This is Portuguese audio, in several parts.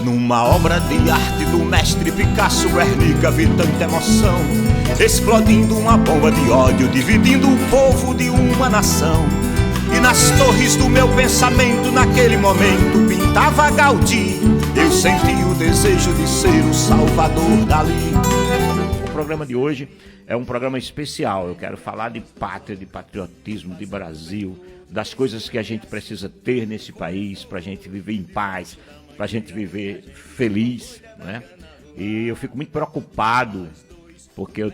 Numa obra de arte do mestre Picasso, Guernica, vi tanta emoção, explodindo uma bomba de ódio, dividindo o povo de uma nação. E nas torres do meu pensamento, naquele momento, pintava Gaudí. Eu senti o desejo de ser o salvador dali. O programa de hoje é um programa especial. Eu quero falar de pátria, de patriotismo, de Brasil, das coisas que a gente precisa ter nesse país para a gente viver em paz, para a gente viver feliz, né? E eu fico muito preocupado porque eu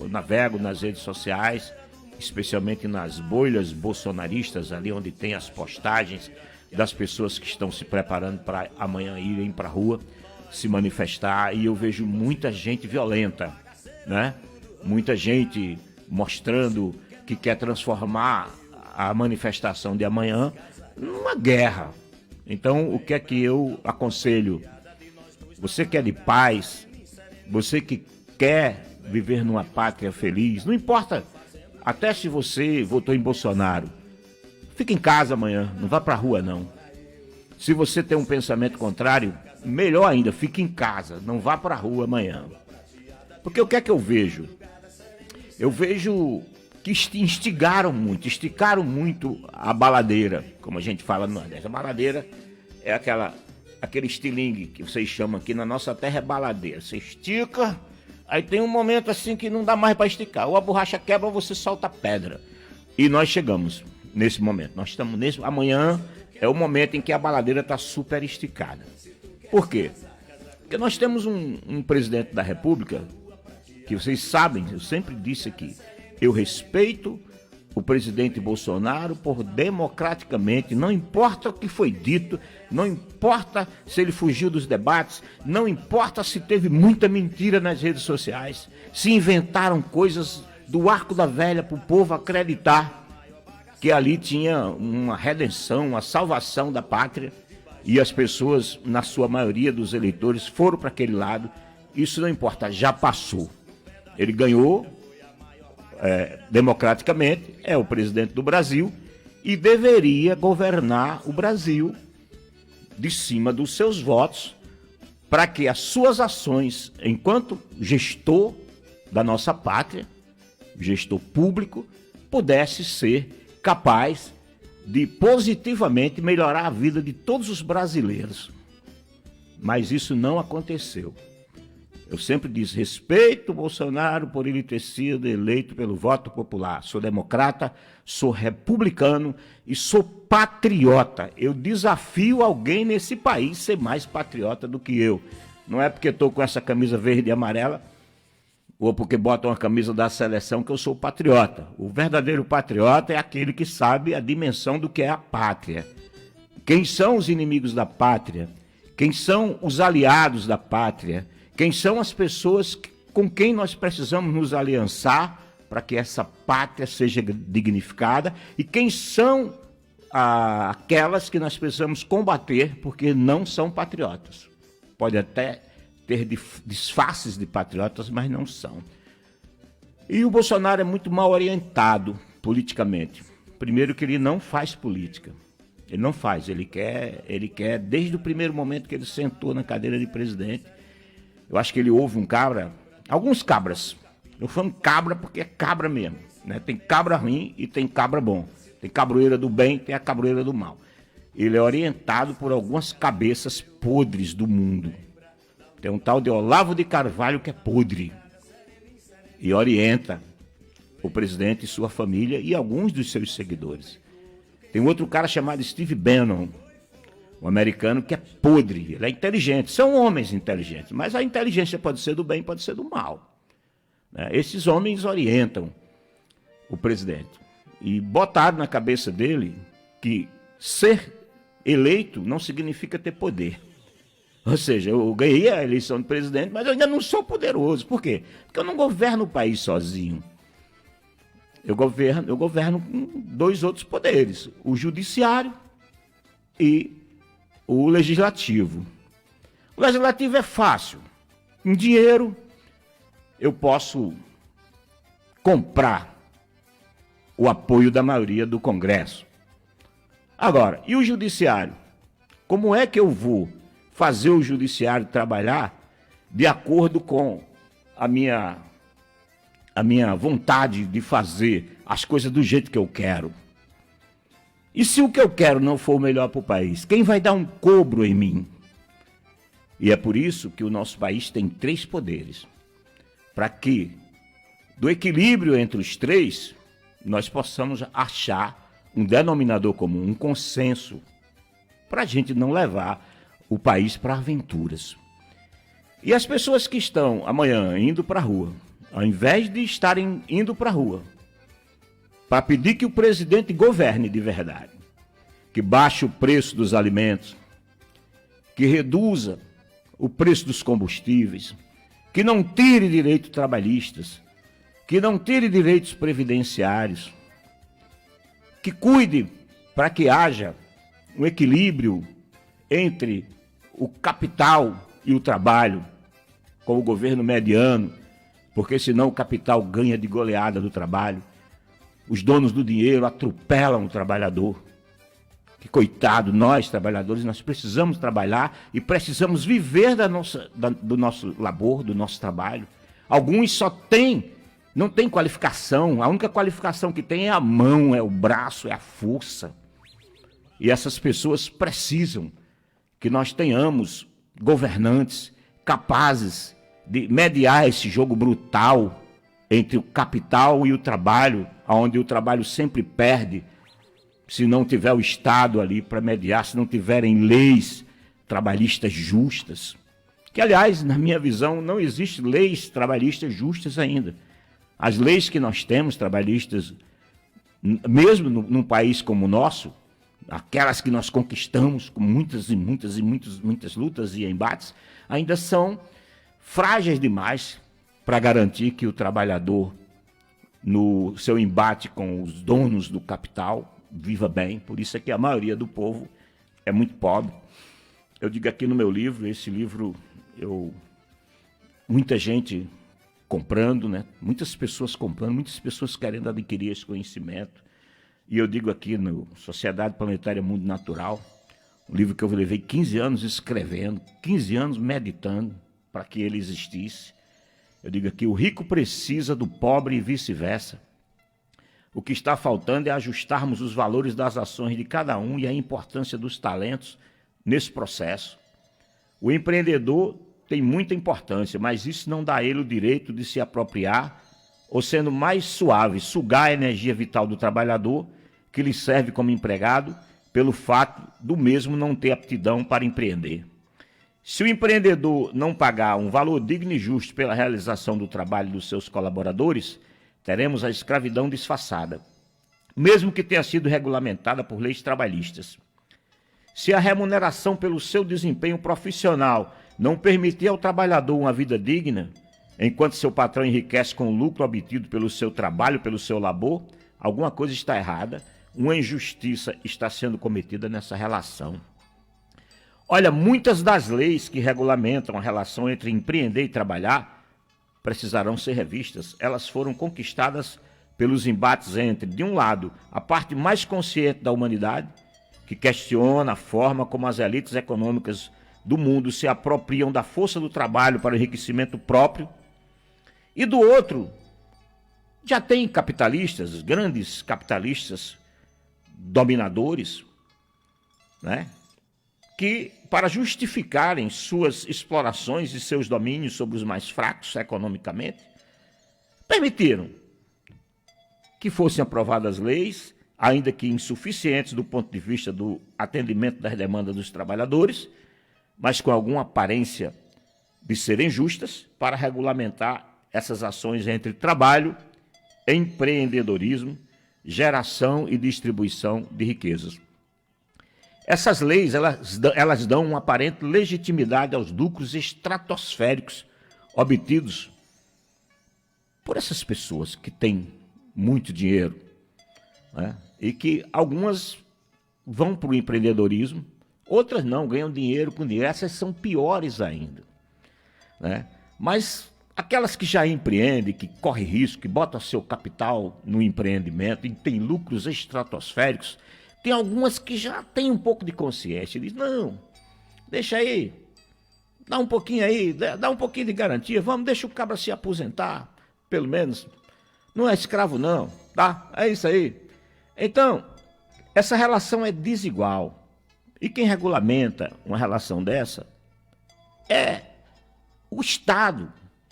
navego nas redes sociais, especialmente nas bolhas bolsonaristas, ali onde tem as postagens das pessoas que estão se preparando para amanhã irem para a rua se manifestar, e eu vejo muita gente violenta, né? Muita gente mostrando que quer transformar a manifestação de amanhã numa guerra. Então, o que é que eu aconselho? Você que é de paz, você que quer viver numa pátria feliz, não importa, até se você votou em Bolsonaro, fica em casa amanhã, não vá pra rua não. Se você tem um pensamento contrário, melhor ainda, fique em casa, não vá pra rua amanhã. Porque o que é que eu vejo? Eu vejo que esticaram muito a baladeira, como a gente fala no Nordeste. A baladeira é aquele estilingue que vocês chamam aqui na nossa terra, é baladeira. Você estica, aí tem um momento assim que não dá mais para esticar. Ou a borracha quebra ou você solta a pedra. E nós chegamos nesse momento. Nós estamos nesse. Amanhã é o momento em que a baladeira está super esticada. Por quê? Porque nós temos um presidente da República, que vocês sabem, eu sempre disse aqui, eu respeito o presidente Bolsonaro por democraticamente, não importa o que foi dito, não importa se ele fugiu dos debates, não importa se teve muita mentira nas redes sociais, se inventaram coisas do Arco da Velha para o povo acreditar que ali tinha uma redenção, uma salvação da pátria, e as pessoas, na sua maioria dos eleitores, foram para aquele lado. Isso não importa, já passou. Ele ganhou democraticamente, é o presidente do Brasil e deveria governar o Brasil de cima dos seus votos, para que as suas ações, enquanto gestor da nossa pátria, gestor público, pudesse ser capaz de positivamente melhorar a vida de todos os brasileiros. Mas isso não aconteceu. Eu sempre disse, respeito o Bolsonaro por ele ter sido eleito pelo voto popular. Sou democrata, sou republicano e sou patriota. Eu desafio alguém nesse país a ser mais patriota do que eu. Não é porque estou com essa camisa verde e amarela ou porque botam uma camisa da seleção que eu sou patriota. O verdadeiro patriota é aquele que sabe a dimensão do que é a pátria. Quem são os inimigos da pátria? Quem são os aliados da pátria? Quem são as pessoas com quem nós precisamos nos aliançar para que essa pátria seja dignificada? E quem são aquelas que nós precisamos combater porque não são patriotas? Pode até ter disfarces de patriotas, mas não são. E o Bolsonaro é muito mal orientado politicamente. Primeiro que ele não faz política. Ele não faz, ele quer desde o primeiro momento que ele sentou na cadeira de presidente. Eu acho que ele ouve um cabra, alguns cabras. Eu falo cabra porque é cabra mesmo, né? Tem cabra ruim e tem cabra bom. Tem cabroeira do bem, tem a cabroeira do mal. Ele é orientado por algumas cabeças podres do mundo. Tem um tal de Olavo de Carvalho que é podre. E orienta o presidente e sua família e alguns dos seus seguidores. Tem outro cara chamado Steve Bannon, um americano que é podre, ele é inteligente, são homens inteligentes, mas a inteligência pode ser do bem, pode ser do mal. Esses homens orientam o presidente e botaram na cabeça dele que ser eleito não significa ter poder. Ou seja, eu ganhei a eleição de presidente, mas eu ainda não sou poderoso. Por quê? Porque eu não governo o país sozinho. Eu governo com dois outros poderes, o judiciário e o legislativo. O legislativo é fácil. Com dinheiro, eu posso comprar o apoio da maioria do Congresso. Agora, e o judiciário? Como é que eu vou fazer o judiciário trabalhar de acordo com a minha vontade de fazer as coisas do jeito que eu quero. E se o que eu quero não for o melhor para o país, quem vai dar um cobro em mim? E é por isso que o nosso país tem 3 poderes. Para que, do equilíbrio entre os 3, nós possamos achar um denominador comum, um consenso, para a gente não levar o país para aventuras. E as pessoas que estão amanhã indo para a rua, ao invés de estarem indo para a rua, para pedir que o presidente governe de verdade, que baixe o preço dos alimentos, que reduza o preço dos combustíveis, que não tire direitos trabalhistas, que não tire direitos previdenciários, que cuide para que haja um equilíbrio entre o capital e o trabalho, com o governo mediano, porque senão o capital ganha de goleada do trabalho. Os donos do dinheiro atropelam o trabalhador. Que coitado, nós trabalhadores, nós precisamos trabalhar e precisamos viver do nosso labor, do nosso trabalho. Alguns não têm qualificação, a única qualificação que tem é a mão, é o braço, é a força. E essas pessoas precisam que nós tenhamos governantes capazes de mediar esse jogo brutal entre o capital e o trabalho, onde o trabalho sempre perde, se não tiver o Estado ali para mediar, se não tiverem leis trabalhistas justas. Que, aliás, na minha visão, não existem leis trabalhistas justas ainda. As leis que nós temos trabalhistas, mesmo num país como o nosso, aquelas que nós conquistamos com muitas lutas e embates, ainda são frágeis demais para garantir que o trabalhador, no seu embate com os donos do capital, viva bem. Por isso é que a maioria do povo é muito pobre. Eu digo aqui no meu livro, esse livro, muita gente comprando, né? Muitas pessoas comprando, muitas pessoas querendo adquirir esse conhecimento. E eu digo aqui no Sociedade Planetária Mundo Natural, um livro que eu levei 15 anos escrevendo, 15 anos meditando para que ele existisse. Eu digo aqui, o rico precisa do pobre e vice-versa. O que está faltando é ajustarmos os valores das ações de cada um e a importância dos talentos nesse processo. O empreendedor tem muita importância, mas isso não dá a ele o direito de se apropriar ou, sendo mais suave, sugar a energia vital do trabalhador que lhe serve como empregado pelo fato do mesmo não ter aptidão para empreender. Se o empreendedor não pagar um valor digno e justo pela realização do trabalho dos seus colaboradores, teremos a escravidão disfarçada, mesmo que tenha sido regulamentada por leis trabalhistas. Se a remuneração pelo seu desempenho profissional não permitir ao trabalhador uma vida digna, enquanto seu patrão enriquece com o lucro obtido pelo seu trabalho, pelo seu labor, alguma coisa está errada, uma injustiça está sendo cometida nessa relação. Olha, muitas das leis que regulamentam a relação entre empreender e trabalhar precisarão ser revistas. Elas foram conquistadas pelos embates entre, de um lado, a parte mais consciente da humanidade, que questiona a forma como as elites econômicas do mundo se apropriam da força do trabalho para o enriquecimento próprio, e do outro, já tem capitalistas, grandes capitalistas, dominadores, né, que, para justificarem suas explorações e seus domínios sobre os mais fracos economicamente, permitiram que fossem aprovadas leis, ainda que insuficientes do ponto de vista do atendimento das demandas dos trabalhadores, mas com alguma aparência de serem justas, para regulamentar essas ações entre trabalho, empreendedorismo, geração e distribuição de riquezas. Essas leis, elas dão uma aparente legitimidade aos lucros estratosféricos obtidos por essas pessoas que têm muito dinheiro, né? E que algumas vão para o empreendedorismo, outras não, ganham dinheiro com dinheiro. Essas são piores ainda, né? Mas aquelas que já empreendem, que correm risco, que botam seu capital no empreendimento e têm lucros estratosféricos, tem algumas que já têm um pouco de consciência. Diz, não, deixa aí, dá um pouquinho aí, dá um pouquinho de garantia, vamos, deixa o cabra se aposentar, pelo menos. Não é escravo não, tá? É isso aí. Então, essa relação é desigual. E quem regulamenta uma relação dessa é o Estado.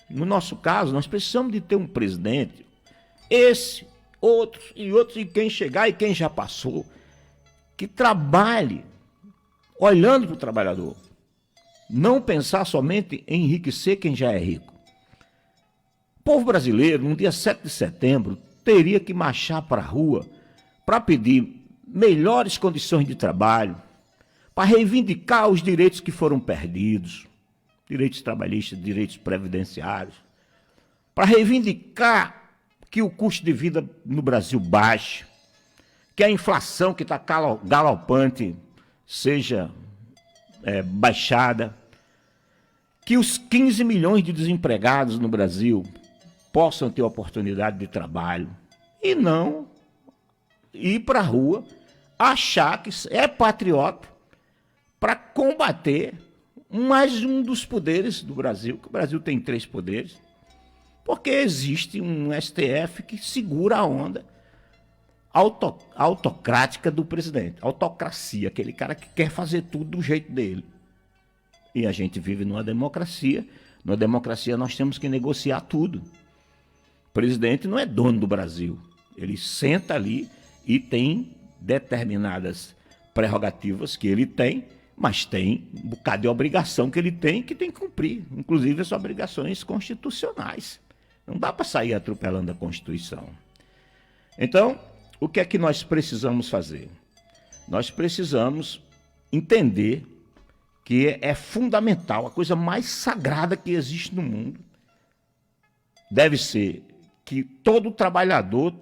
No nosso caso, nós precisamos de ter um presidente, esse, outros, e quem chegar e quem já passou, que trabalhe olhando para o trabalhador. Não pensar somente em enriquecer quem já é rico. O povo brasileiro, no dia 7 de setembro, teria que marchar para a rua para pedir melhores condições de trabalho, para reivindicar os direitos que foram perdidos, direitos trabalhistas, direitos previdenciários, para reivindicar que o custo de vida no Brasil baixe, que a inflação que está galopante seja baixada, que os 15 milhões de desempregados no Brasil possam ter oportunidade de trabalho e não ir para a rua achar que é patriota para combater mais um dos poderes do Brasil, que o Brasil tem 3 poderes, porque existe um STF que segura a onda autocrática do presidente, autocracia, aquele cara que quer fazer tudo do jeito dele. E a gente vive numa democracia nós temos que negociar tudo. O presidente não é dono do Brasil, ele senta ali e tem determinadas prerrogativas que ele tem, mas tem um bocado de obrigação que ele tem que cumprir, inclusive as obrigações constitucionais. Não dá para sair atropelando a Constituição. Então, o que é que nós precisamos fazer? Nós precisamos entender que é fundamental, a coisa mais sagrada que existe no mundo deve ser que todo trabalhador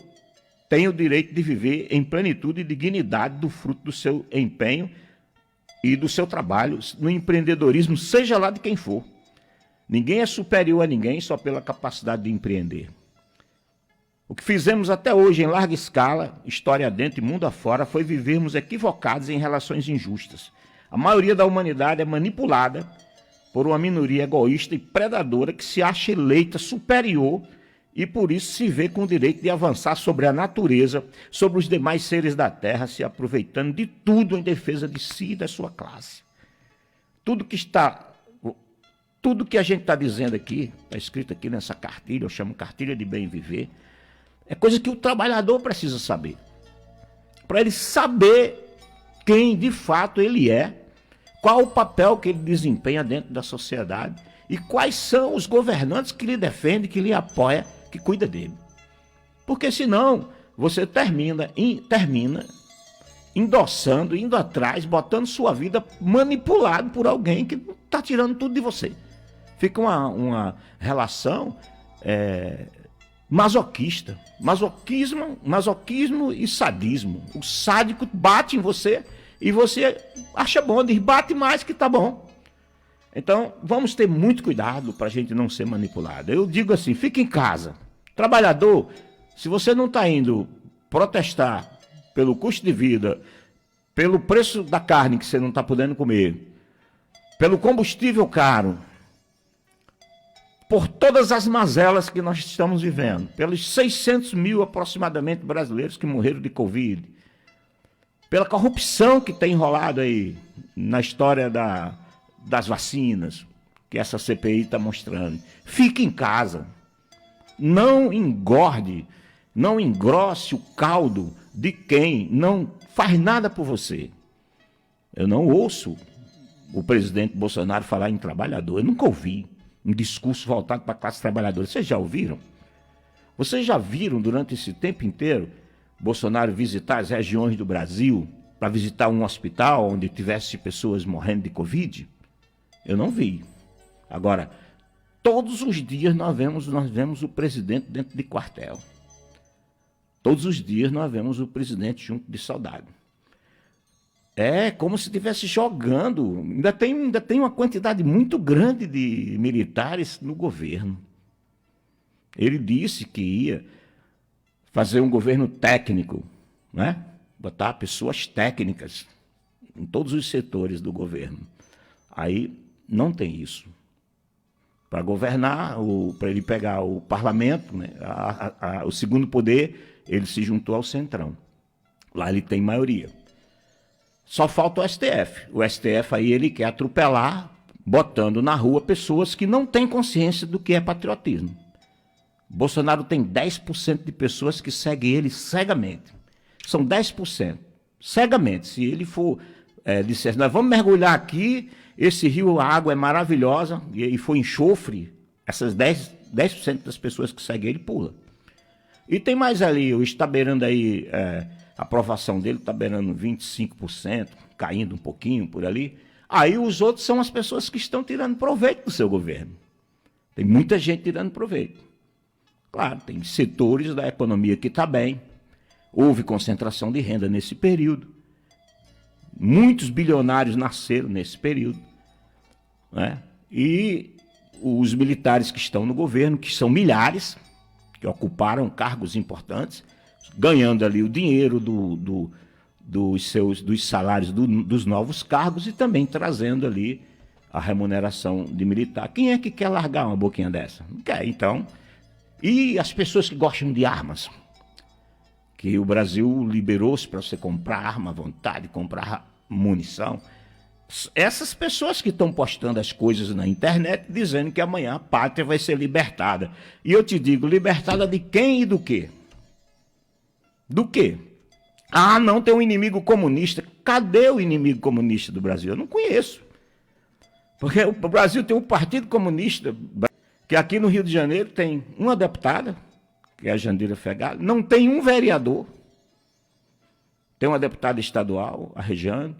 tenha o direito de viver em plenitude e dignidade do fruto do seu empenho e do seu trabalho, no empreendedorismo, seja lá de quem for. Ninguém é superior a ninguém só pela capacidade de empreender. O que fizemos até hoje em larga escala, história dentro e mundo afora, foi vivermos equivocados em relações injustas. A maioria da humanidade é manipulada por uma minoria egoísta e predadora que se acha eleita superior e por isso se vê com o direito de avançar sobre a natureza, sobre os demais seres da terra, se aproveitando de tudo em defesa de si e da sua classe. Tudo que a gente está dizendo aqui, está escrito aqui nessa cartilha, eu chamo cartilha de bem viver, é coisa que o trabalhador precisa saber. Para ele saber quem de fato ele é, qual o papel que ele desempenha dentro da sociedade e quais são os governantes que lhe defendem, que lhe apoiam, que cuida dele. Porque senão você termina endossando, indo atrás, botando sua vida manipulado por alguém que está tirando tudo de você. Fica uma relação masoquista. Masoquismo e sadismo. O sádico bate em você e você acha bom, diz bate mais que tá bom. Então, vamos ter muito cuidado para a gente não ser manipulado. Eu digo assim, fica em casa. Trabalhador, se você não está indo protestar pelo custo de vida, pelo preço da carne que você não está podendo comer, pelo combustível caro, por todas as mazelas que nós estamos vivendo, pelos 600 mil aproximadamente brasileiros que morreram de Covid, pela corrupção que tem enrolado aí na história das vacinas, que essa CPI está mostrando. Fique em casa. Não engorde, não engrosse o caldo de quem não faz nada por você. Eu não ouço o presidente Bolsonaro falar em trabalhador. Eu nunca ouvi um discurso voltado para a classe trabalhadora. Vocês já ouviram? Vocês já viram durante esse tempo inteiro Bolsonaro visitar as regiões do Brasil para visitar um hospital onde tivesse pessoas morrendo de Covid? Eu não vi. Agora, todos os dias nós vemos o presidente dentro de quartel. Todos os dias nós vemos o presidente junto de soldado. É como se estivesse jogando. Ainda tem uma quantidade muito grande de militares no governo. Ele disse que ia fazer um governo técnico, né? Botar pessoas técnicas em todos os setores do governo. Aí não tem isso. Para governar, para ele pegar o parlamento, né, o segundo poder, ele se juntou ao Centrão. Lá ele tem maioria. Só falta o STF. O STF aí ele quer atropelar, botando na rua pessoas que não têm consciência do que é patriotismo. Bolsonaro tem 10% de pessoas que seguem ele cegamente. São 10%. Cegamente. Se ele for disser, nós vamos mergulhar aqui, esse rio, a água é maravilhosa, e for enxofre, essas 10% das pessoas que seguem ele pula. E tem mais ali, está beirando aí, a aprovação dele está beirando 25%, caindo um pouquinho por ali. Aí os outros são as pessoas que estão tirando proveito do seu governo. Tem muita gente tirando proveito. Claro, tem setores da economia que está bem, houve concentração de renda nesse período, muitos bilionários nasceram nesse período, né? E os militares que estão no governo, que são milhares, que ocuparam cargos importantes, ganhando ali o dinheiro dos salários dos novos cargos e também trazendo ali a remuneração de militar. Quem é que quer largar uma boquinha dessa? Não quer, então. E as pessoas que gostam de armas, que o Brasil liberou-se para você comprar arma à vontade, comprar munição. Essas pessoas que estão postando as coisas na internet dizendo que amanhã a pátria vai ser libertada. E eu te digo, libertada de quem e do quê? Do quê? Ah, não, tem um inimigo comunista. Cadê o inimigo comunista do Brasil? Eu não conheço. Porque o Brasil tem um partido comunista, que aqui no Rio de Janeiro tem uma deputada, que é a Jandira Fegali, não tem um vereador, tem uma deputada estadual, a Rejane,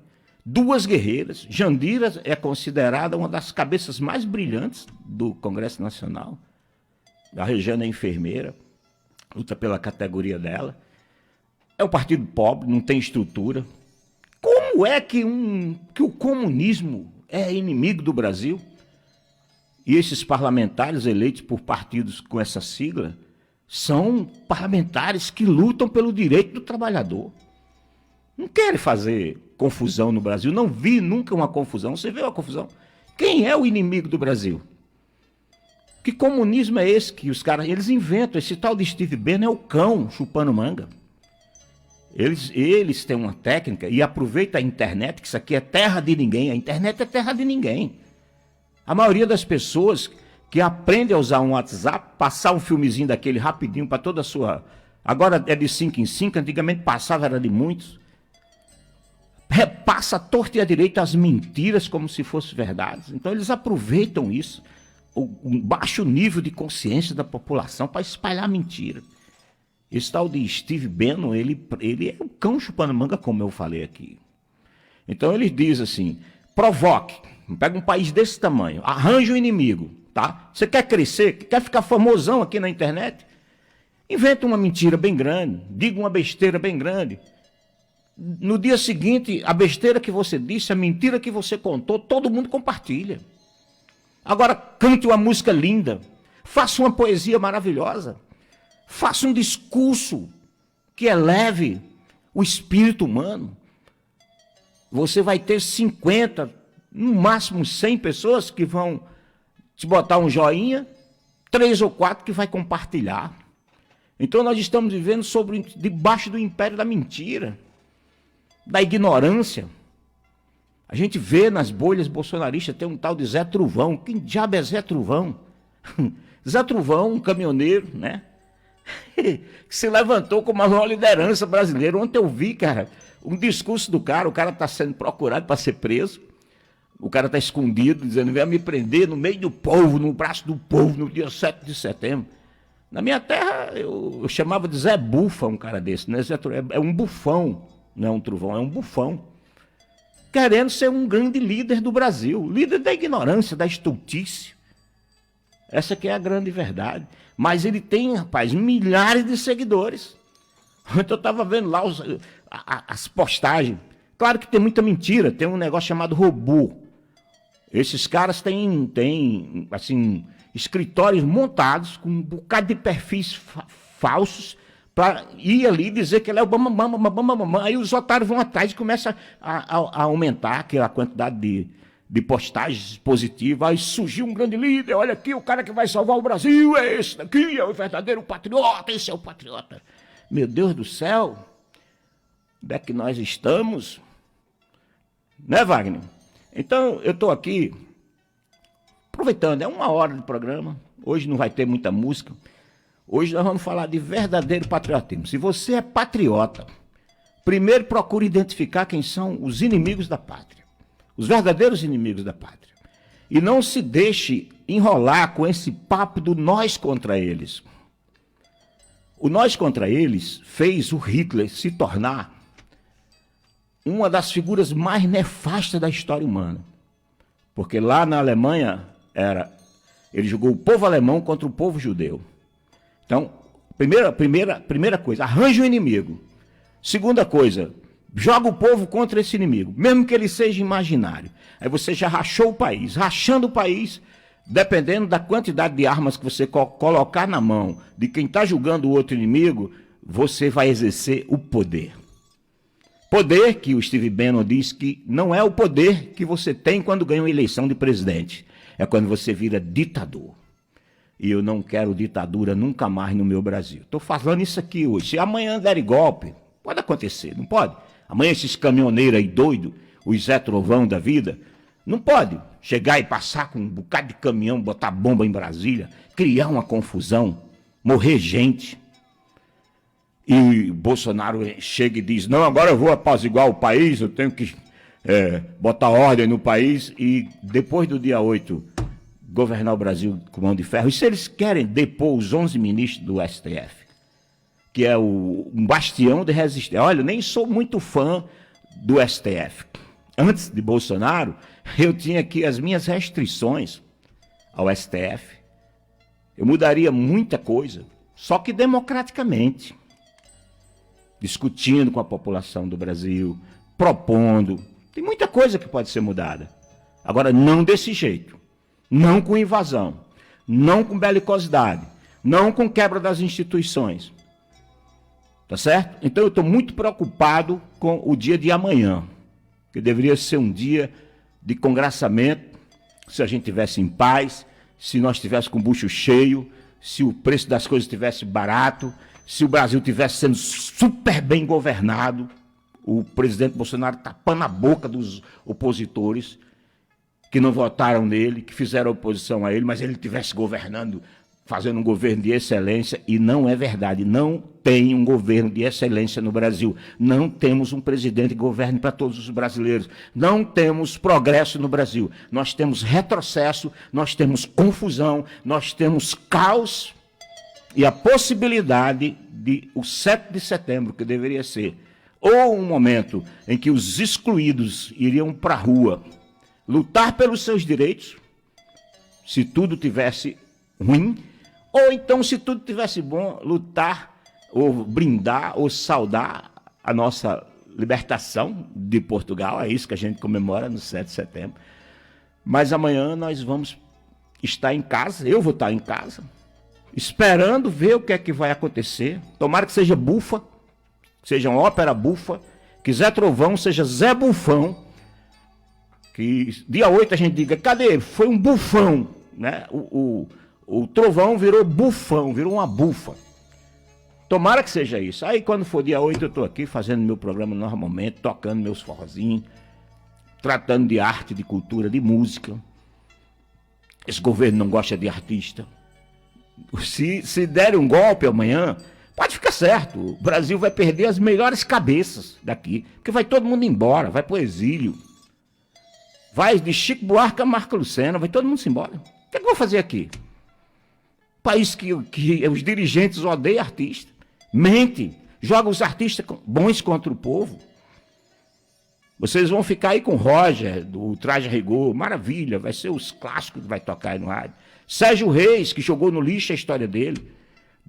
2 guerreiras. Jandira é considerada uma das cabeças mais brilhantes do Congresso Nacional. A Rejane é enfermeira, luta pela categoria dela. É um partido pobre, não tem estrutura. Como é que o comunismo é inimigo do Brasil? E esses parlamentares eleitos por partidos com essa sigla são parlamentares que lutam pelo direito do trabalhador. Não querem fazer confusão no Brasil. Não vi nunca uma confusão. Você vê uma confusão? Quem é o inimigo do Brasil? Que comunismo é esse que os caras... Eles inventam. Esse tal de Steve Bannon é o cão chupando manga. Eles têm uma técnica e aproveitam a internet, que isso aqui é terra de ninguém. A internet é terra de ninguém. A maioria das pessoas que aprende a usar um WhatsApp, passar um filmezinho daquele rapidinho para toda a sua... Agora é de 5 em 5, antigamente passava, era de muitos. Repassa a torta e a direita as mentiras como se fossem verdades. Então eles aproveitam isso, o baixo nível de consciência da população, para espalhar mentira. Esse tal de Steve Bannon, ele é um cão chupando manga, como eu falei aqui. Então ele diz assim, provoque, pega um país desse tamanho, arranja um inimigo, tá? Você quer crescer, quer ficar famosão aqui na internet? Inventa uma mentira bem grande, diga uma besteira bem grande. No dia seguinte, a besteira que você disse, a mentira que você contou, todo mundo compartilha. Agora, cante uma música linda, faça uma poesia maravilhosa, faça um discurso que eleve o espírito humano. Você vai ter 50, no máximo 100 pessoas que vão te botar um joinha, 3 ou 4 que vai compartilhar. Então nós estamos vivendo debaixo do império da mentira, da ignorância. A gente vê nas bolhas bolsonaristas, tem um tal de Zé Truvão. Quem diabo é Zé Truvão? Zé Truvão, um caminhoneiro, né? Que se levantou como a maior liderança brasileira. Ontem eu vi, cara, um discurso do cara, o cara está sendo procurado para ser preso. O cara está escondido, dizendo, venha me prender no meio do povo, no braço do povo, no dia 7 de setembro. Na minha terra, eu chamava de Zé Bufa um cara desse, né? É um bufão, não é um truvão, é um bufão. Querendo ser um grande líder do Brasil, líder da ignorância, da estultice. Essa que é a grande verdade. Mas ele tem, rapaz, milhares de seguidores. Então eu estava vendo lá as postagens. Claro que tem muita mentira, tem um negócio chamado robô. Esses caras têm assim, escritórios montados com um bocado de perfis falsos para ir ali dizer que ele é o bam. Aí os otários vão atrás e começam a aumentar aquela quantidade de postagens positivas. Aí surgiu um grande líder, olha aqui, o cara que vai salvar o Brasil é esse daqui, é o verdadeiro patriota, esse é o patriota. Meu Deus do céu, onde é que nós estamos? Né, Wagner? Então, eu estou aqui, aproveitando, é 1 hora de programa, hoje não vai ter muita música, hoje nós vamos falar de verdadeiro patriotismo. Se você é patriota, primeiro procure identificar quem são os inimigos da pátria, os verdadeiros inimigos da pátria. E não se deixe enrolar com esse papo do nós contra eles. O nós contra eles fez o Hitler se tornar uma das figuras mais nefastas da história humana. Porque lá na Alemanha, ele jogou o povo alemão contra o povo judeu. Então, primeira coisa, arranja um inimigo. Segunda coisa, joga o povo contra esse inimigo, mesmo que ele seja imaginário. Aí você já rachou o país. Rachando o país, dependendo da quantidade de armas que você colocar na mão de quem está julgando o outro inimigo, você vai exercer o poder. Poder que o Steve Bannon diz que não é o poder que você tem quando ganha uma eleição de presidente. É quando você vira ditador. E eu não quero ditadura nunca mais no meu Brasil. Estou falando isso aqui hoje. Se amanhã derem golpe, pode acontecer, não pode? Amanhã esses caminhoneiros aí doidos, os Zé Trovão da vida, não pode chegar e passar com um bocado de caminhão, botar bomba em Brasília, criar uma confusão, morrer gente. E Bolsonaro chega e diz, não, agora eu vou apaziguar o país, eu tenho que botar ordem no país e depois do dia 8 governar o Brasil com mão de ferro. E se eles querem depor os 11 ministros do STF, que é um bastião de resistência. Olha, eu nem sou muito fã do STF. Antes de Bolsonaro, eu tinha aqui as minhas restrições ao STF. Eu mudaria muita coisa, só que democraticamente, discutindo com a população do Brasil, propondo. Tem muita coisa que pode ser mudada. Agora, não desse jeito. Não com invasão. Não com belicosidade. Não com quebra das instituições. Tá certo? Então eu estou muito preocupado com o dia de amanhã, que deveria ser um dia de congraçamento, se a gente tivesse em paz, se nós estivéssemos com o bucho cheio, se o preço das coisas estivesse barato, se o Brasil estivesse sendo super bem governado, o presidente Bolsonaro tapando a boca dos opositores que não votaram nele, que fizeram oposição a ele, mas ele estivesse governando, fazendo um governo de excelência, e não é verdade. Não tem um governo de excelência no Brasil. Não temos um presidente que governe para todos os brasileiros. Não temos progresso no Brasil. Nós temos retrocesso, nós temos confusão, nós temos caos e a possibilidade de o 7 de setembro, que deveria ser ou um momento em que os excluídos iriam para a rua lutar pelos seus direitos, se tudo tivesse ruim, ou então, se tudo tivesse bom, lutar, ou brindar, ou saudar a nossa libertação de Portugal. É isso que a gente comemora no 7 de setembro. Mas amanhã nós vamos estar em casa, eu vou estar em casa, esperando ver o que é que vai acontecer. Tomara que seja bufa, seja uma ópera bufa, que Zé Trovão seja Zé Bufão, que dia 8 a gente diga, cadê? Foi um bufão, né? O Trovão virou bufão, virou uma bufa. Tomara que seja isso. Aí quando for dia 8 eu estou aqui fazendo meu programa normalmente, tocando meus forrozinhos, tratando de arte, de cultura, de música. Esse governo não gosta de artista. Se der um golpe amanhã, pode ficar certo. O Brasil vai perder as melhores cabeças daqui, porque vai todo mundo embora, vai para o exílio. Vai de Chico Buarque a Marco Lucena, vai todo mundo se embora. O que eu vou fazer aqui? País que os dirigentes odeiam artistas, mente, joga os artistas bons contra o povo. Vocês vão ficar aí com Roger, do Traje a Rigor, maravilha, vai ser os clássicos que vai tocar aí no rádio. Sérgio Reis, que jogou no lixo a história dele.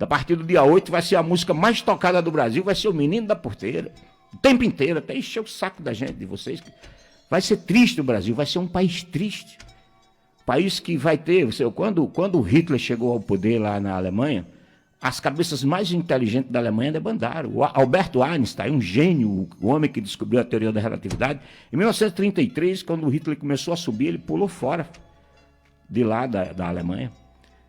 A partir do dia 8 vai ser a música mais tocada do Brasil, vai ser o Menino da Porteira. O tempo inteiro, até encher o saco da gente, de vocês. Vai ser triste o Brasil, vai ser um país triste. País que vai ter, quando o Hitler chegou ao poder lá na Alemanha, as cabeças mais inteligentes da Alemanha debandaram. O Alberto Einstein, um gênio, o homem que descobriu a teoria da relatividade, em 1933, quando o Hitler começou a subir, ele pulou fora de lá da Alemanha.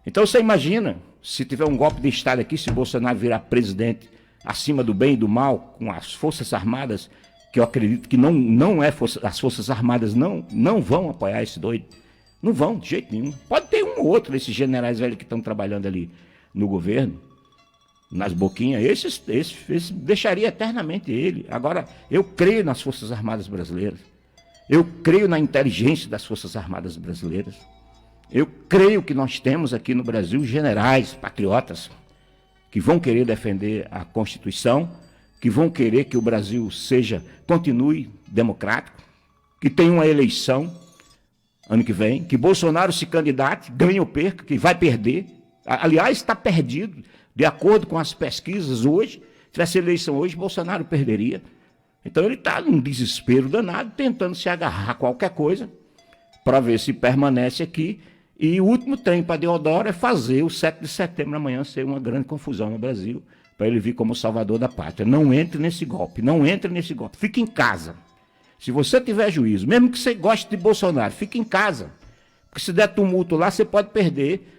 Então você imagina, se tiver um golpe de Estado aqui, se Bolsonaro virar presidente acima do bem e do mal, com as Forças Armadas, que eu acredito que não é as Forças Armadas não vão apoiar esse doido. Não vão, de jeito nenhum. Pode ter um ou outro desses generais velhos que estão trabalhando ali no governo, nas boquinhas, esse deixaria eternamente ele. Agora, eu creio nas Forças Armadas brasileiras, eu creio na inteligência das Forças Armadas brasileiras, eu creio que nós temos aqui no Brasil generais patriotas que vão querer defender a Constituição, que vão querer que o Brasil continue democrático, que tenha uma eleição ano que vem, que Bolsonaro se candidate, ganhe ou perca, que vai perder. Aliás, está perdido. De acordo com as pesquisas hoje, se tivesse eleição hoje, Bolsonaro perderia. Então ele está num desespero danado, tentando se agarrar a qualquer coisa para ver se permanece aqui. E o último trem para Deodoro é fazer o 7 de setembro amanhã ser uma grande confusão no Brasil, para ele vir como salvador da pátria. Não entre nesse golpe, não entre nesse golpe. Fique em casa. Se você tiver juízo, mesmo que você goste de Bolsonaro, fique em casa. Porque se der tumulto lá, você pode perder,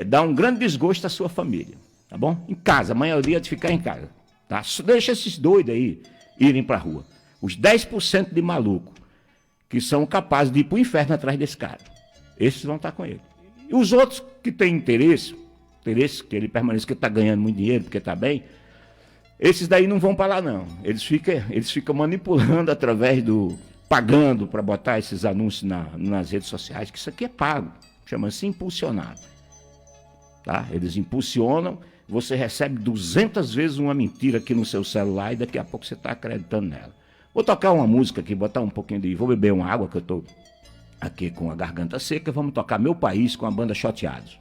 dar um grande desgosto à sua família. Tá bom? Em casa, amanhã é o dia de ficar em casa. Tá? Deixa esses doidos aí irem para a rua. Os 10% de maluco que são capazes de ir para o inferno atrás desse cara. Esses vão estar com ele. E os outros que têm interesse que ele permaneça, que está ganhando muito dinheiro, porque está bem, esses daí não vão para lá, não. Eles ficam manipulando através pagando para botar esses anúncios nas redes sociais, que isso aqui é pago. Chama-se impulsionado. Tá? Eles impulsionam, você recebe 200 vezes uma mentira aqui no seu celular e daqui a pouco você está acreditando nela. Vou tocar uma música aqui, botar um pouquinho de... Vou beber uma água, que eu estou aqui com a garganta seca. Vamos tocar Meu País com a banda Choteados.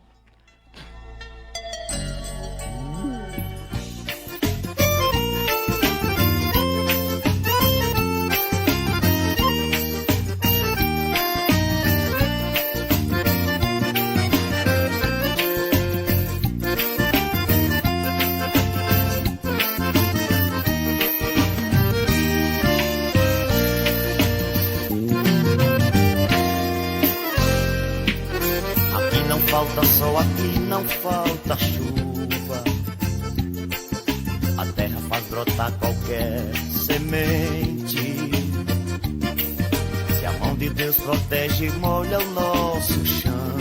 Falta sol, aqui não falta chuva. A terra faz brotar qualquer semente. Se a mão de Deus protege e molha o nosso chão,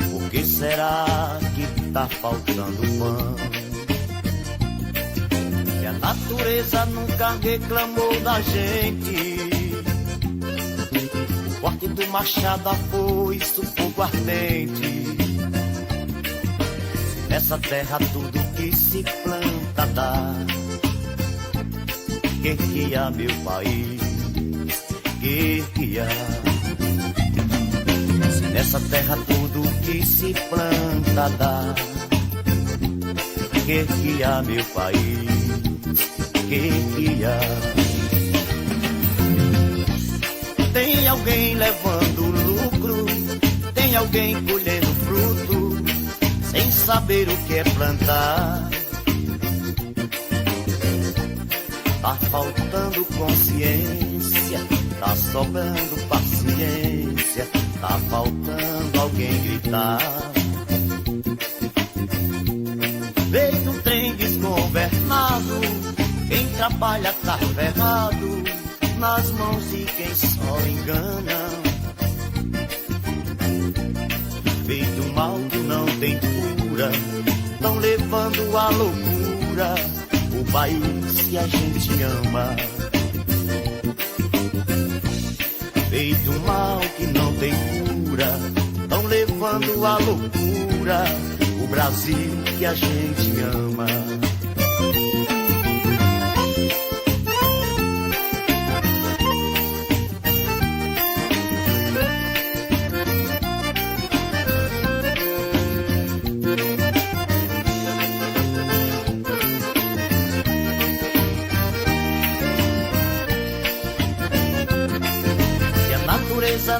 por que será que tá faltando pão? Que a natureza nunca reclamou da gente. O corte do machado, a foice, o fogo ardente. Se nessa terra tudo que se planta dá, que há, meu país, que há? Se nessa terra tudo que se planta dá, que há, meu país, que há? Tem alguém levando lucro, tem alguém colhendo fruto, sem saber o que é plantar. Tá faltando consciência, tá sobrando paciência, tá faltando alguém gritar. Veio um trem desgovernado, quem trabalha tá ferrado, nas mãos de quem só engana. Feito mal que não tem cura, tão levando à loucura o país que a gente ama. Feito mal que não tem cura, tão levando à loucura o Brasil que a gente ama.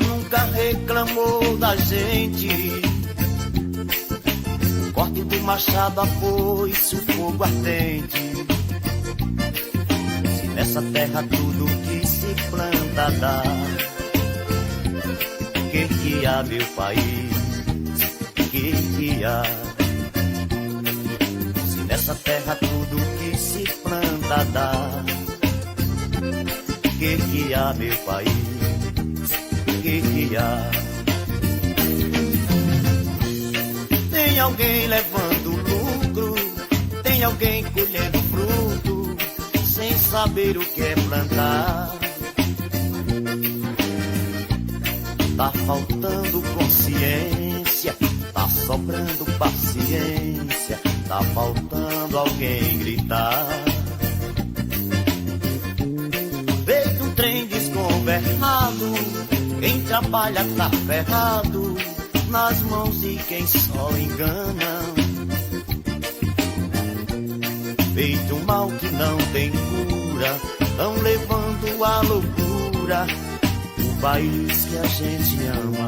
Nunca reclamou da gente. corte do machado, a foice, o fogo ardente. Se nessa terra tudo que se planta dá, que há, meu país, que há? Se nessa terra tudo que se planta dá, que há, meu país, que há? Tem alguém levando lucro, tem alguém colhendo fruto, sem saber o que é plantar. Tá faltando consciência, tá sobrando paciência, tá faltando alguém gritar. Feito um trem desgovernado, quem trabalha tá ferrado, nas mãos de quem só engana. Feito um mal que não tem cura, tão levando à loucura o país que a gente ama.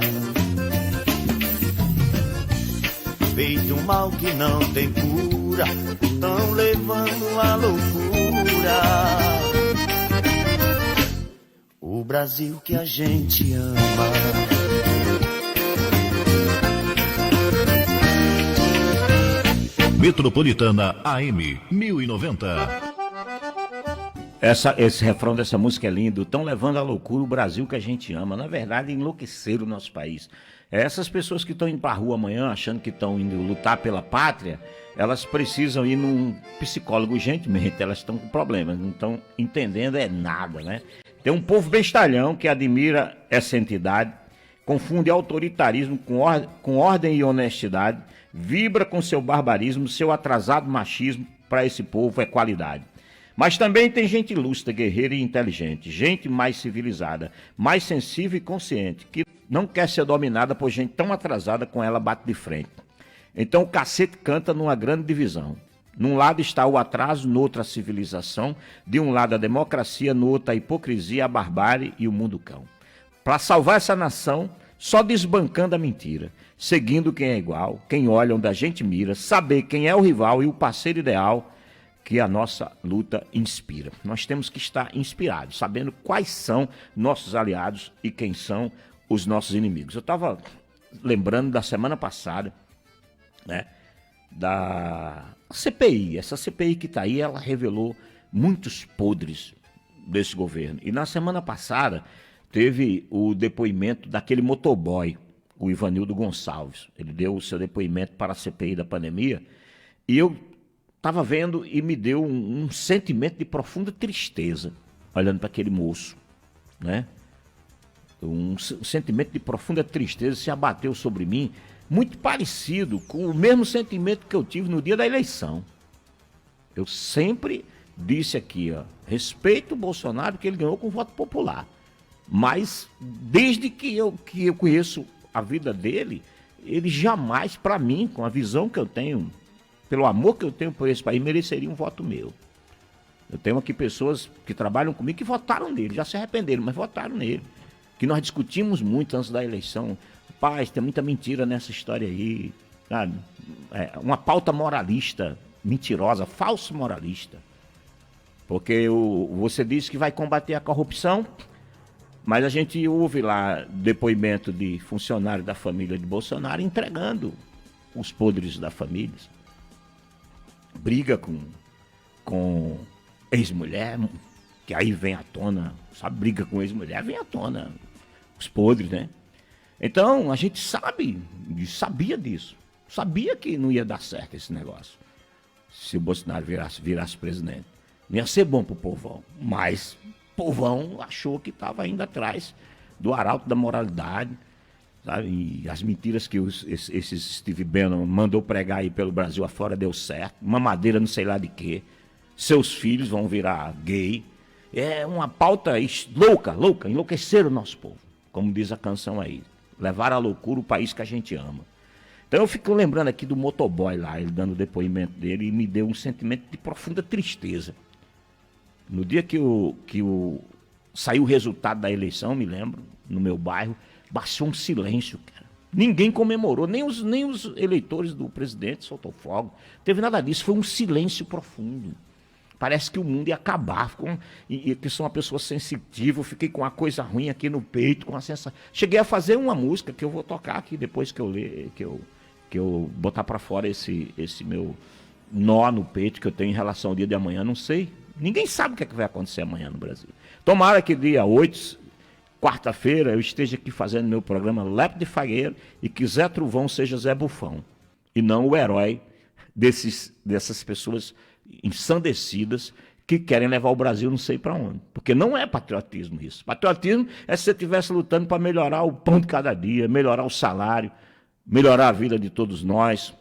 Feito um mal que não tem cura, tão levando à loucura o Brasil que a gente ama. Metropolitana AM 1090. Esse refrão dessa música é lindo. Estão levando à loucura o Brasil que a gente ama. Na verdade, enlouqueceram o nosso país. Essas pessoas que estão indo para a rua amanhã, achando que estão indo lutar pela pátria, elas precisam ir num psicólogo urgentemente. Elas estão com problemas, não estão entendendo nada, né? Tem um povo bestalhão que admira essa entidade, confunde autoritarismo com ordem e honestidade, vibra com seu barbarismo, seu atrasado machismo. Para esse povo é qualidade. Mas também tem gente lúcida, guerreira e inteligente, gente mais civilizada, mais sensível e consciente, que não quer ser dominada por gente tão atrasada com ela bate de frente. Então o cacete canta numa grande divisão. Num lado está o atraso, no outro a civilização, de um lado a democracia, no outro a hipocrisia, a barbárie e o mundo cão. Para salvar essa nação, só desbancando a mentira, seguindo quem é igual, quem olha onde a gente mira, saber quem é o rival e o parceiro ideal que a nossa luta inspira. Nós temos que estar inspirados, sabendo quais são nossos aliados e quem são os nossos inimigos. Eu estava lembrando da semana passada, né, da CPI. Essa CPI que está aí, ela revelou muitos podres desse governo. E na semana passada teve o depoimento daquele motoboy, o Ivanildo Gonçalves. Ele deu o seu depoimento para a CPI da pandemia e eu estava vendo e me deu um sentimento de profunda tristeza, olhando para aquele moço, né? Um sentimento de profunda tristeza se abateu sobre mim, muito parecido com o mesmo sentimento que eu tive no dia da eleição. Eu sempre disse aqui, ó, respeito o Bolsonaro, que ele ganhou com voto popular, mas desde que eu conheço a vida dele, ele jamais, para mim, com a visão que eu tenho, pelo amor que eu tenho por esse país, mereceria um voto meu. Eu tenho aqui pessoas que trabalham comigo que votaram nele, já se arrependeram, mas votaram nele. Que nós discutimos muito antes da eleição. Rapaz, tem muita mentira nessa história aí. Sabe? Uma pauta moralista, mentirosa, falso moralista. Porque você disse que vai combater a corrupção, mas a gente ouve lá depoimento de funcionário da família de Bolsonaro entregando os podres da família. Briga com ex-mulher, que aí vem à tona, sabe? Briga com ex-mulher, vem à tona os podres, né? Então, a gente sabia disso. Sabia que não ia dar certo esse negócio. Se o Bolsonaro virasse presidente. Não ia ser bom pro povão. Mas o povão achou que estava indo atrás do arauto da moralidade, sabe? E as mentiras que esse Steve Bannon mandou pregar aí pelo Brasil afora deu certo. Uma madeira não sei lá de quê. Seus filhos vão virar gay. É uma pauta louca, enlouquecer o nosso povo. Como diz a canção aí. Levar à loucura o país que a gente ama. Então eu fico lembrando aqui do motoboy lá, ele dando o depoimento dele, e me deu um sentimento de profunda tristeza. No dia que saiu o resultado da eleição, me lembro, no meu bairro, baixou um silêncio, cara. Ninguém comemorou, nem os eleitores do presidente soltou fogo. Não teve nada disso, foi um silêncio profundo. Parece que o mundo ia acabar. E que sou uma pessoa sensitiva, eu fiquei com uma coisa ruim aqui no peito, com a sensação. Cheguei a fazer uma música que eu vou tocar aqui depois que eu ler, que eu botar para fora esse meu nó no peito que eu tenho em relação ao dia de amanhã, não sei. Ninguém sabe o que, é que vai acontecer amanhã no Brasil. Tomara que dia 8, quarta-feira, eu esteja aqui fazendo meu programa Lepo de Fagueiro e que Zé Trovão seja Zé Bufão. E não o herói dessas pessoas ensandecidas que querem levar o Brasil não sei para onde. Porque não é patriotismo isso. Patriotismo é se você estivesse lutando para melhorar o pão de cada dia, melhorar o salário, melhorar a vida de todos nós,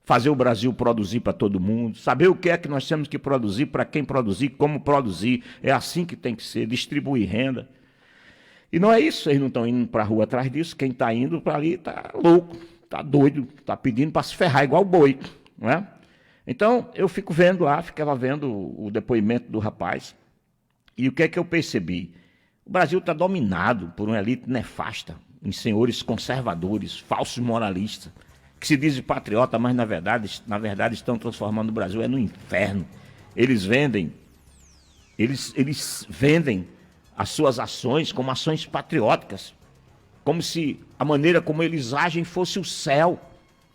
fazer o Brasil produzir para todo mundo, saber o que é que nós temos que produzir, para quem produzir, como produzir. É assim que tem que ser, distribuir renda. E não é isso, eles não estão indo para a rua atrás disso, quem está indo para ali está louco, está doido, está pedindo para se ferrar igual boi, não é? Então, eu ficava vendo o depoimento do rapaz, e o que é que eu percebi? O Brasil está dominado por uma elite nefasta, em senhores conservadores, falsos moralistas, que se dizem patriota, mas na verdade estão transformando o Brasil no inferno. Eles vendem as suas ações como ações patrióticas, como se a maneira como eles agem fosse o céu,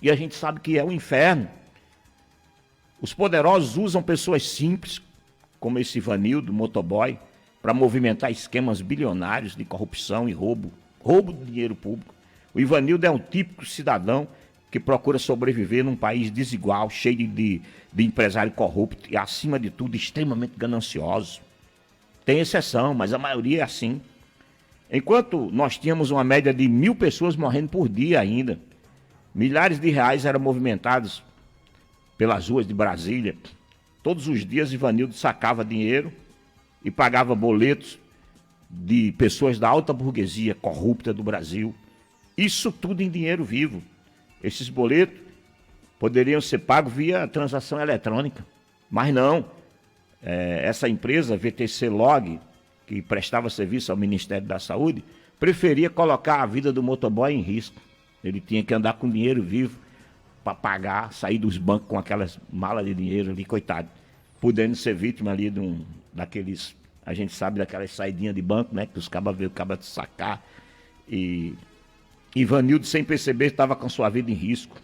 e a gente sabe que é o inferno. Os poderosos usam pessoas simples, como esse Ivanildo, motoboy, para movimentar esquemas bilionários de corrupção e roubo de dinheiro público. O Ivanildo é um típico cidadão que procura sobreviver num país desigual, cheio de empresário corrupto e, acima de tudo, extremamente ganancioso. Tem exceção, mas a maioria é assim. Enquanto nós tínhamos uma média de 1.000 pessoas morrendo por dia ainda, milhares de reais eram movimentados pelas ruas de Brasília. Todos os dias Ivanildo sacava dinheiro e pagava boletos de pessoas da alta burguesia corrupta do Brasil. Isso tudo em dinheiro vivo. Esses boletos poderiam ser pagos via transação eletrônica, mas não. Essa empresa, VTC Log, que prestava serviço ao Ministério da Saúde, preferia colocar a vida do motoboy em risco. Ele tinha que andar com dinheiro vivo para pagar, sair dos bancos com aquelas malas de dinheiro ali, coitado, podendo ser vítima ali daqueles, a gente sabe, daquelas saidinhas de banco, né, que os cabas veio, acaba de sacar, e Ivanildo, sem perceber, estava com sua vida em risco.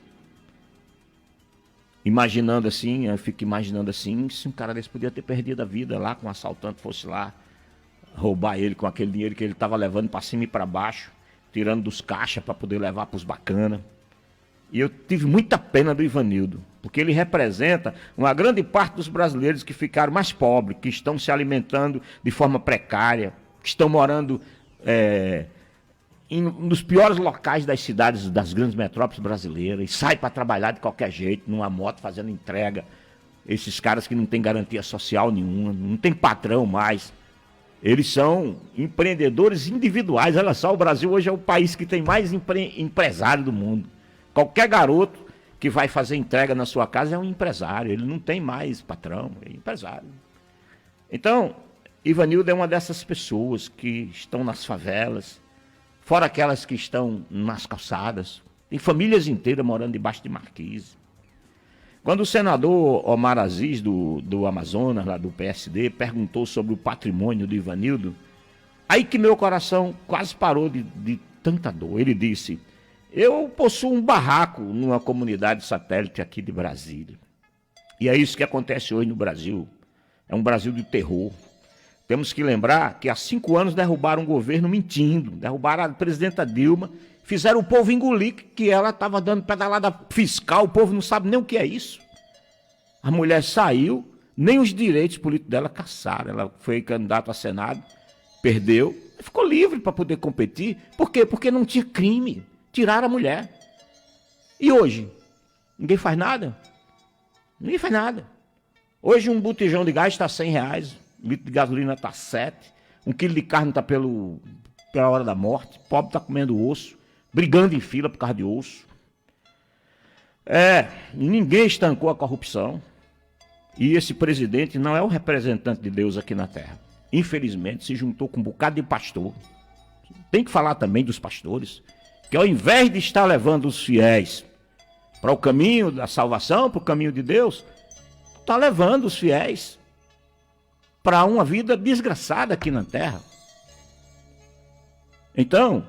Imaginando assim, eu fico imaginando assim, se um cara desse podia ter perdido a vida lá, com um assaltante fosse lá roubar ele com aquele dinheiro que ele estava levando para cima e para baixo, tirando dos caixas para poder levar para os bacanas. E eu tive muita pena do Ivanildo, porque ele representa uma grande parte dos brasileiros que ficaram mais pobres, que estão se alimentando de forma precária, que estão morando nos piores locais das cidades, das grandes metrópoles brasileiras, e sai para trabalhar de qualquer jeito, numa moto, fazendo entrega. Esses caras que não têm garantia social nenhuma, não tem patrão mais. Eles são empreendedores individuais. Olha só, o Brasil hoje é o país que tem mais empresário do mundo. Qualquer garoto que vai fazer entrega na sua casa é um empresário, ele não tem mais patrão, é empresário. Então, Ivanildo é uma dessas pessoas que estão nas favelas, fora aquelas que estão nas calçadas. Tem famílias inteiras morando debaixo de marquise. Quando o senador Omar Aziz, do Amazonas, lá do PSD, perguntou sobre o patrimônio do Ivanildo, aí que meu coração quase parou de tanta dor. Ele disse: eu possuo um barraco numa comunidade satélite aqui de Brasília. E é isso que acontece hoje no Brasil. É um Brasil de terror. Temos que lembrar que há 5 anos derrubaram um governo mentindo, derrubaram a presidenta Dilma, fizeram o povo engolir que ela estava dando pedalada fiscal, o povo não sabe nem o que é isso. A mulher saiu, nem os direitos políticos dela caçaram. Ela foi candidata a Senado, perdeu, ficou livre para poder competir. Por quê? Porque não tinha crime. Tiraram a mulher. E hoje? Ninguém faz nada? Ninguém faz nada. Hoje um botijão de gás está R$100, um litro de gasolina está 7, 1 quilo de carne está pela hora da morte, o pobre está comendo osso, brigando em fila por causa de osso. Ninguém estancou a corrupção. E esse presidente não é o representante de Deus aqui na terra. Infelizmente, se juntou com um bocado de pastor. Tem que falar também dos pastores, que ao invés de estar levando os fiéis para o caminho da salvação, para o caminho de Deus, está levando os fiéis para uma vida desgraçada aqui na terra. Então,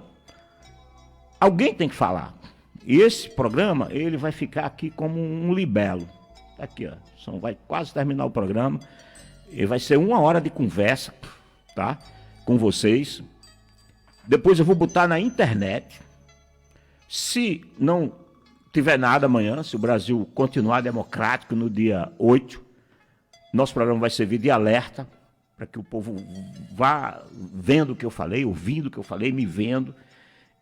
alguém tem que falar. E esse programa, ele vai ficar aqui como um libelo. Tá aqui, ó. Vai quase terminar o programa. E vai ser 1 hora de conversa, tá? Com vocês. Depois eu vou botar na internet. Se não tiver nada amanhã, se o Brasil continuar democrático no dia 8, nosso programa vai servir de alerta para que o povo vá vendo o que eu falei, ouvindo o que eu falei, me vendo,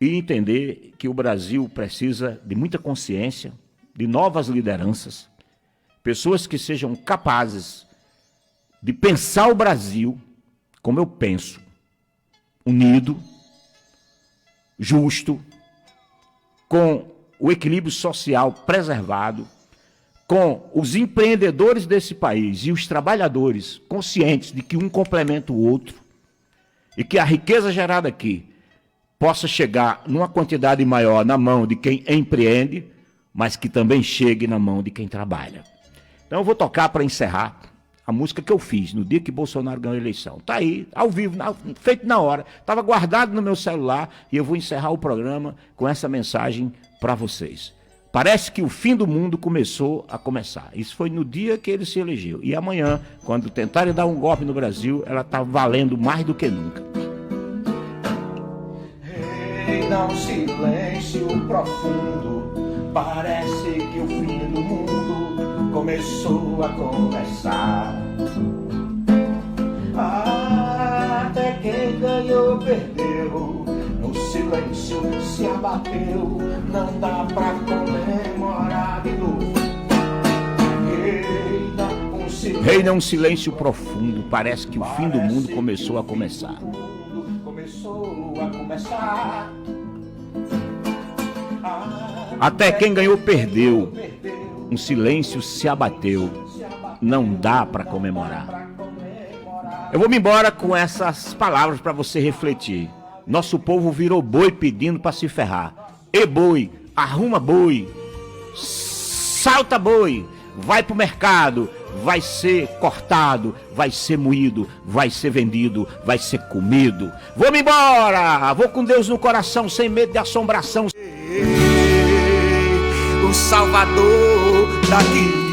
e entender que o Brasil precisa de muita consciência, de novas lideranças, pessoas que sejam capazes de pensar o Brasil como eu penso, unido, justo, com o equilíbrio social preservado, com os empreendedores desse país e os trabalhadores conscientes de que um complementa o outro e que a riqueza gerada aqui possa chegar numa quantidade maior na mão de quem empreende, mas que também chegue na mão de quem trabalha. Então eu vou tocar para encerrar a música que eu fiz no dia que Bolsonaro ganhou a eleição. Está aí, ao vivo, feito na hora. Estava guardado no meu celular e eu vou encerrar o programa com essa mensagem para vocês. Parece que o fim do mundo começou a começar. Isso foi no dia que ele se elegeu. E amanhã, quando tentarem dar um golpe no Brasil, ela está valendo mais do que nunca. Reina um silêncio profundo, parece que o fim do mundo começou a começar. Até quem ganhou perdeu, no silêncio se abateu, não dá pra comemorar de novo. Reina um silêncio profundo, parece que o fim do mundo começou a começar. Até quem ganhou perdeu, um silêncio se abateu, não dá para comemorar. Eu vou me embora com essas palavras para você refletir. Nosso povo virou boi pedindo para se ferrar. E boi, arruma boi, salta boi, vai pro mercado, vai ser cortado, vai ser moído, vai ser vendido, vai ser comido. Vou-me embora, vou com Deus no coração, sem medo de assombração. O Salvador daqui